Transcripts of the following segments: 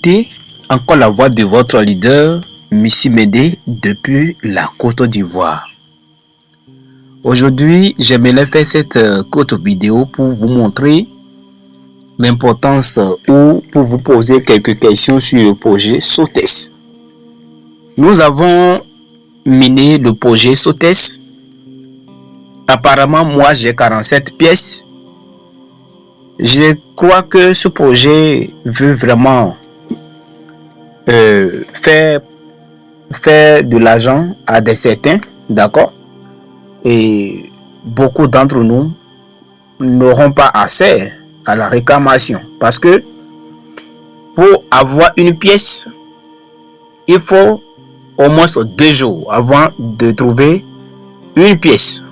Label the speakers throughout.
Speaker 1: écoutez encore la voix de votre leader, Missy Médé, depuis la Côte d'Ivoire. Aujourd'hui, j'aimerais faire cette courte vidéo pour vous montrer l'importance ou pour vous poser quelques questions sur le projet SOTES. Nous avons miné le projet SOTES. Apparemment, moi, j'ai 47 pièces. Je crois que ce projet veut vraiment faire de l'argent à des certains, d'accord? Et beaucoup d'entre nous n'auront pas accès à la réclamation parce que pour avoir une pièce, il faut au moins 2 jours avant de trouver une pièce.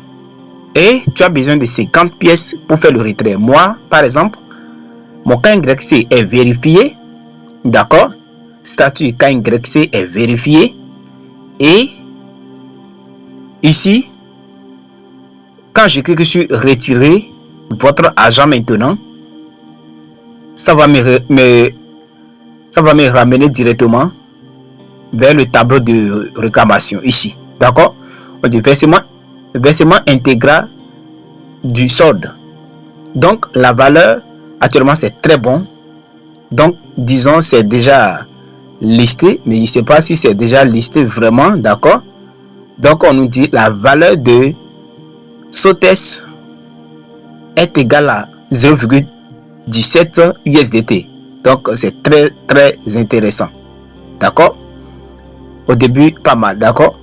Speaker 1: Et tu as besoin de 50 pièces pour faire le retrait. Moi, par exemple, mon KYC est vérifié. D'accord? Statut KYC est vérifié. Et ici, quand je clique sur retirer votre argent maintenant, ça va me ramener directement vers le tableau de réclamation ici. D'accord? On dit versement intégral du solde. Donc la valeur actuellement c'est très bon. Donc disons c'est déjà listé, mais je ne sais pas si c'est déjà listé vraiment, d'accord? Donc on nous dit la valeur de SOTES est égale à 0,17 USDT. Donc c'est très intéressant. D'accord? Au début pas mal, d'accord?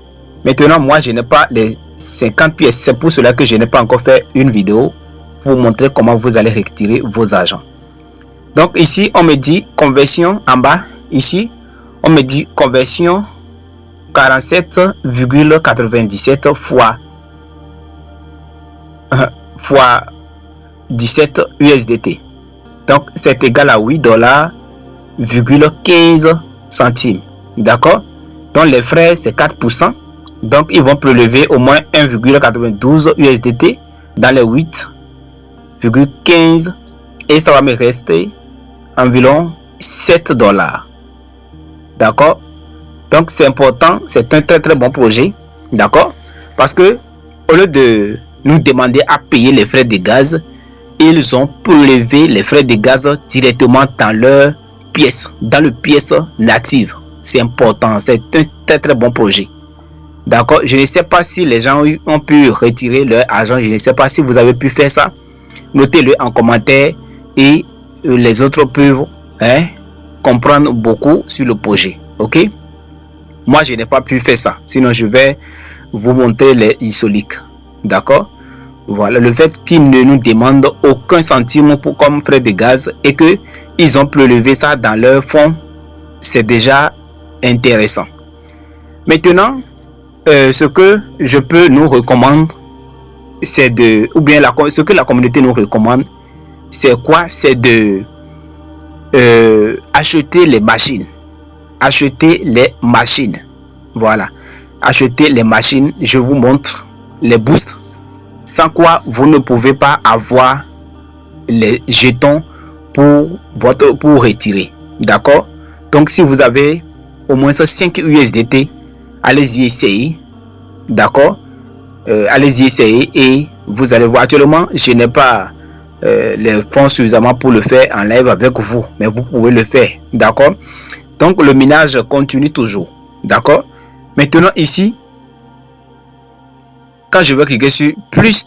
Speaker 1: Maintenant moi je n'ai pas les 50 pièces, c'est pour cela que je n'ai pas encore fait une vidéo pour vous montrer comment vous allez retirer vos argents. Donc ici on me dit conversion en bas, ici on me dit conversion 47,97 fois 17 USDT. Donc c'est égal à 8,15 $. D'accord? Donc les frais c'est 4%. Donc ils vont prélever au moins 1,92 USDT dans les 8,15 et ça va me rester environ 7 $. D'accord? Donc c'est important, c'est un très bon projet. D'accord? Parce que au lieu de nous demander à payer les frais de gaz, ils ont prélevé les frais de gaz directement dans leur pièce, dans le pièce native. C'est important, c'est un très bon projet. D'accord, je ne sais pas si les gens ont pu retirer leur argent. Je ne sais pas si vous avez pu faire ça. Notez-le en commentaire et les autres peuvent comprendre beaucoup sur le projet. Ok, moi je n'ai pas pu faire ça. Sinon je vais vous montrer les historiques. D'accord, voilà le fait qu'ils ne nous demandent aucun centime pour comme frais de gaz et que ils ont prélevé ça dans leur fonds, c'est déjà intéressant. Maintenant, ce que je peux nous recommander, c'est de, ou bien ce que la communauté nous recommande, c'est quoi? C'est de acheter les machines. Acheter les machines. Voilà. Acheter les machines. Je vous montre les boosts. Sans quoi vous ne pouvez pas avoir les jetons pour retirer. D'accord? Donc si vous avez au moins 5 USDT, allez-y essayer. D'accord? Allez-y essayer et vous allez voir. Actuellement je n'ai pas les fonds suffisamment pour le faire en live avec vous, mais vous pouvez le faire. D'accord? Donc le minage continue toujours. D'accord? Maintenant ici, quand je vais cliquer sur plus,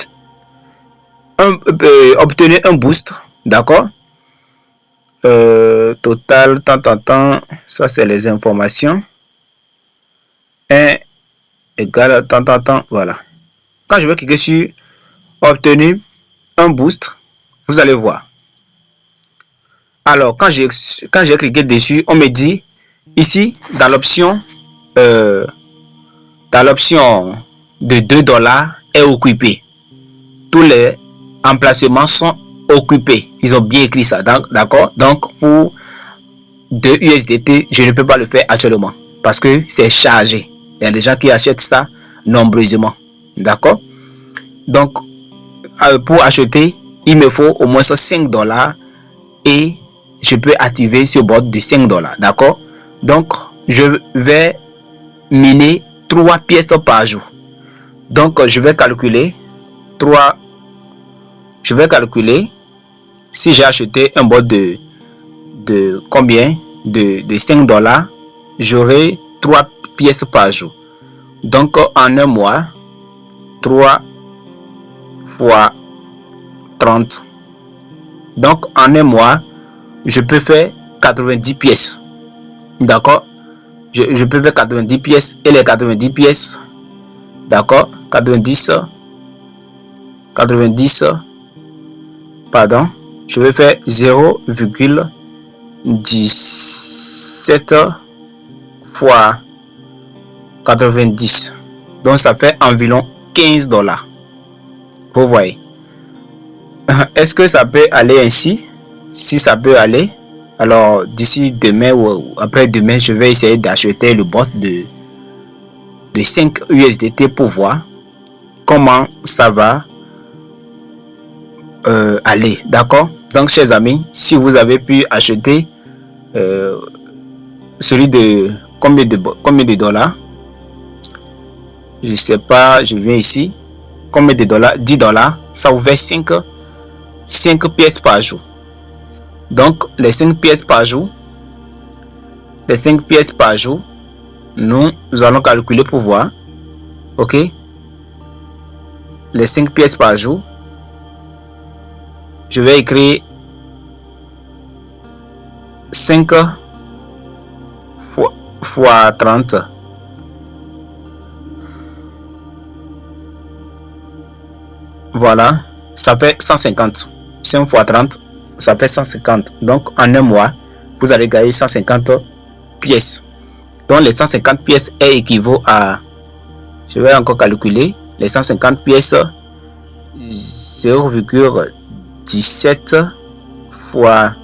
Speaker 1: obtenir un boost. D'accord? Total tant, ça c'est les informations. 1 égale à tant, voilà. Quand je vais cliquer sur obtenir un boost, vous allez voir. Alors quand j'ai cliqué dessus, on me dit ici dans l'option de 2 $ est occupé. Tous les emplacements sont occupés. Ils ont bien écrit ça. D'accord? Donc pour 2 USDT, je ne peux pas le faire actuellement parce que c'est chargé. Il y a des gens qui achètent ça nombreusement. D'accord? Donc pour acheter, il me faut au moins 5 $ et je peux activer ce bot de 5 $. D'accord? Donc, je vais miner 3 pièces par jour. Donc, je vais calculer si j'ai acheté un bot de combien? De 5 $, j'aurai 3 pièces par jour. Donc, en un mois, 3 fois 30. Donc, en un mois, je peux faire 90 pièces. D'accord? Je peux faire 90 pièces et les 90 pièces, d'accord? 90, pardon, je vais faire 0,17 fois 90. Donc, ça fait environ 15 $. Vous voyez? Est-ce que ça peut aller ainsi? Si ça peut aller, alors d'ici demain ou après-demain, je vais essayer d'acheter le bot de 5 USDT pour voir comment ça va aller. D'accord? Donc, chers amis, si vous avez pu acheter celui de combien de dollars? Je sais pas, je viens ici. Combien de dollars? 10 $. Ça vous fait 5 pièces par jour. Donc, les 5 pièces par jour, nous allons calculer pour voir. Ok? Les 5 pièces par jour, je vais écrire 5 fois 30. Voilà, ça fait 150. 5 fois 30, ça fait 150. Donc, en un mois, vous allez gagner 150 pièces. Donc, les 150 pièces équivaut à... Je vais encore calculer. Les 150 pièces, 0,17 fois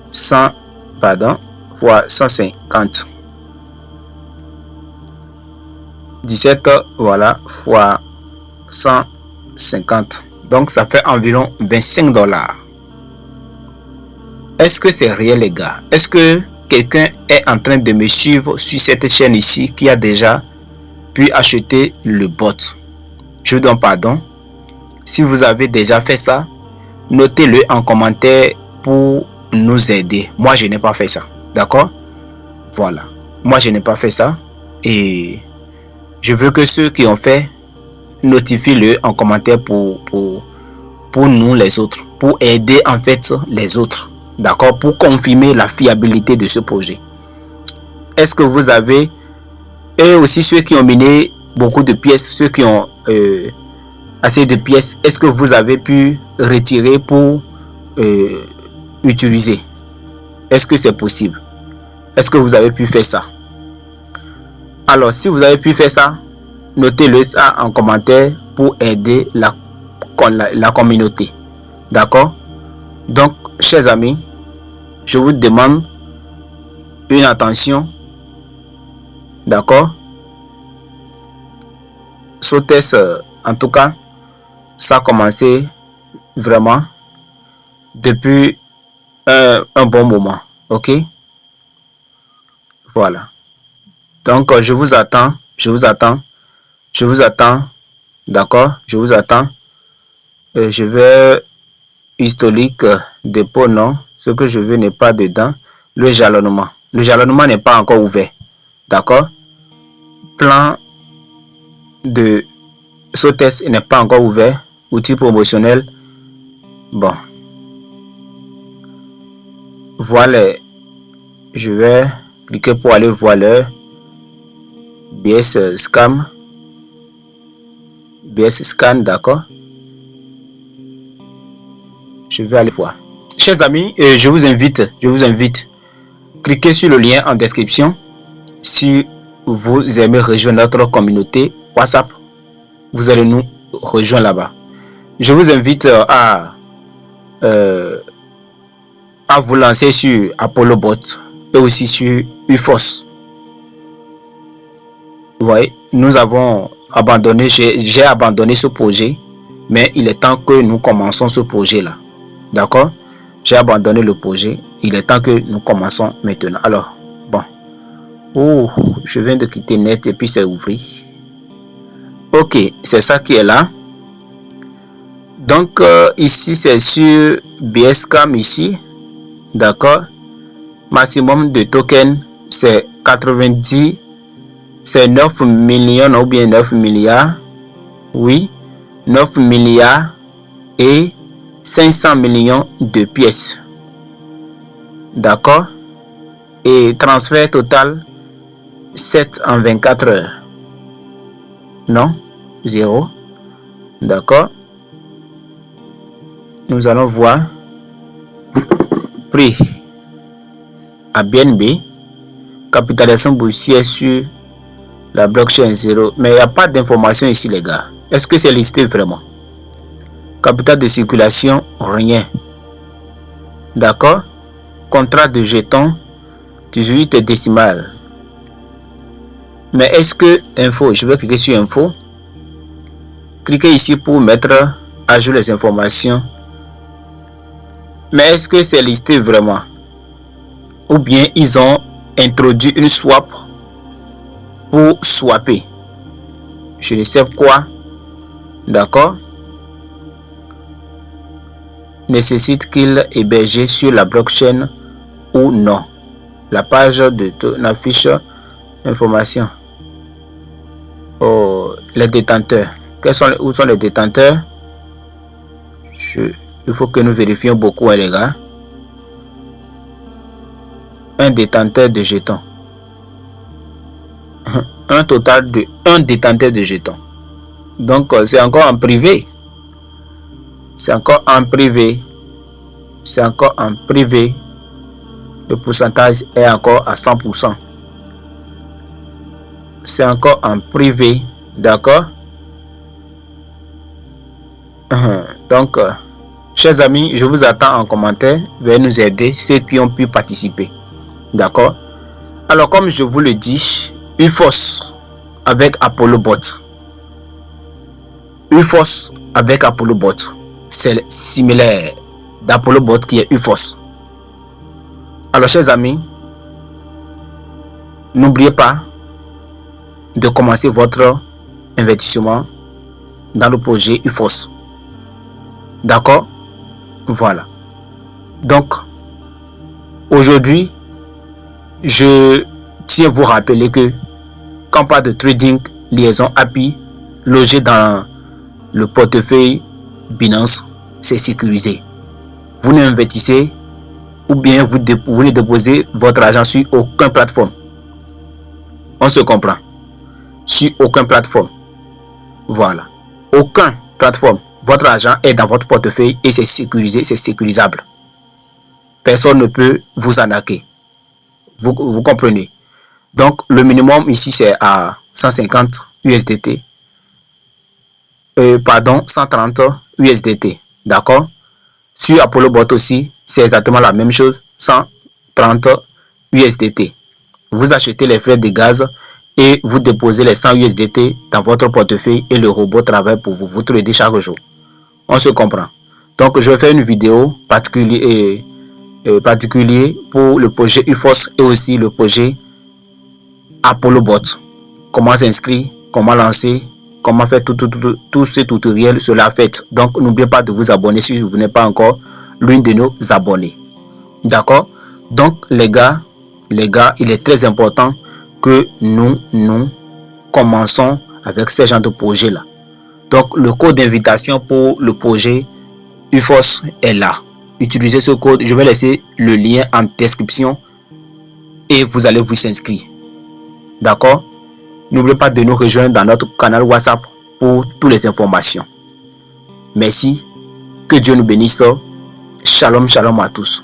Speaker 1: 100, pardon, fois 150. 17, voilà, fois 150. Donc, ça fait environ 25 $. Est-ce que c'est réel, les gars? Est-ce que quelqu'un est en train de me suivre sur cette chaîne ici qui a déjà pu acheter le bot? Je vous donne pardon. Si vous avez déjà fait ça, notez-le en commentaire pour nous aider. Moi, je n'ai pas fait ça. D'accord? Voilà. Moi, je n'ai pas fait ça. Et je veux que ceux qui ont fait, notifie-le en commentaire pour nous les autres, pour aider en fait les autres, d'accord, pour confirmer la fiabilité de ce projet. Est-ce que vous avez, et aussi ceux qui ont miné beaucoup de pièces, ceux qui ont assez de pièces, est-ce que vous avez pu retirer pour utiliser? Est-ce que c'est possible? Est-ce que vous avez pu faire ça? Alors, si vous avez pu faire ça, notez-le ça en commentaire pour aider la communauté. D'accord? Donc, chers amis, je vous demande une attention. D'accord? Sotest, en tout cas, ça a commencé vraiment depuis un bon moment. Ok? Voilà. Donc, je vous attends. D'accord? Je vous attends. Je vais historique dépôt, non. Ce que je veux n'est pas dedans. Le jalonnement. Le jalonnement n'est pas encore ouvert. D'accord? Plan de Sotest n'est pas encore ouvert. Outil promotionnel. Bon. Voilà. Je vais cliquer pour aller voir l'heure. BS Scam. BS Scan, d'accord? Je vais aller voir. Chers amis, je vous invite. Cliquez sur le lien en description. Si vous aimez rejoindre notre communauté WhatsApp, vous allez nous rejoindre là-bas. Je vous invite à vous lancer sur Apollo Bot et aussi sur UFOS. Vous voyez, nous avons abandonné, j'ai abandonné ce projet, mais il est temps que nous commençons ce projet là. D'accord? J'ai abandonné le projet il est temps que nous commençons maintenant. Alors, bon. Oh, je viens de quitter net et puis c'est ouvert. Ok, c'est ça qui est là. Donc, ici, c'est sur BSCAM ici. D'accord. Maximum de tokens, c'est 90. C'est 9 millions ou bien 9 milliards. Oui, 9 milliards et 500 millions de pièces. D'accord. Et transfert total 7 en 24 heures. Non, 0. D'accord. Nous allons voir prix à BNB, capitalisation boursière sur la blockchain 0. Mais il n'y a pas d'information ici, les gars. Est-ce que c'est listé vraiment? Capital de circulation, rien. D'accord. Contrat de jetons 18 décimales. Mais est-ce que info, je vais cliquer sur info. Cliquez ici pour mettre à jour les informations. Mais est-ce que c'est listé vraiment? Ou bien ils ont introduit une swap pour swapper? Je ne sais quoi. D'accord. Nécessite qu'il héberge sur la blockchain ou non. La page de ton affiche information. Oh, les détenteurs. Où sont les détenteurs? Il faut que nous vérifions beaucoup, hein, les gars. Un détenteur de jetons. Un total de 1 détenteur de jetons. Donc, c'est encore en privé. C'est encore en privé. C'est encore en privé. Le pourcentage est encore à 100%. C'est encore en privé. D'accord. Donc, chers amis, je vous attends en commentaire. Veuillez nous aider, ceux qui ont pu participer. D'accord. Alors, comme je vous le dis, UFOS avec Apollo Bot. UFOS avec Apollo Bot. C'est similaire d'Apollo Bot qui est UFOS. Alors, chers amis, n'oubliez pas de commencer votre investissement dans le projet UFOS. D'accord. Voilà. Donc, aujourd'hui, je tiens à vous rappeler que quand on parle de trading, liaison API, logé dans le portefeuille Binance, c'est sécurisé. Vous n'investissez ou bien vous ne déposez votre argent sur aucune plateforme. On se comprend. Sur aucune plateforme. Voilà. Aucune plateforme. Votre argent est dans votre portefeuille et c'est sécurisé, c'est sécurisable. Personne ne peut vous arnaquer. Vous comprenez. Donc, le minimum ici, c'est à 150 USDT. Pardon, 130 USDT. D'accord. Sur Apollo Bot aussi, c'est exactement la même chose. 130 USDT. Vous achetez les frais de gaz et vous déposez les 100 USDT dans votre portefeuille et le robot travaille pour vous. Vous tradez chaque jour. On se comprend. Donc, je vais faire une vidéo particulière pour le projet UFOS et aussi le projet Apollo Bot. Comment s'inscrire, comment lancer, comment faire tout ce tutoriel, cela fait. Donc, n'oubliez pas de vous abonner si vous n'êtes pas encore l'une de nos abonnés. D'accord? Donc, les gars, il est très important que nous commençons avec ce genre de projet-là. Donc, le code d'invitation pour le projet UFOS est là. Utilisez ce code. Je vais laisser le lien en description et vous allez vous inscrire. D'accord? N'oubliez pas de nous rejoindre dans notre canal WhatsApp pour toutes les informations. Merci. Que Dieu nous bénisse. Shalom, shalom à tous.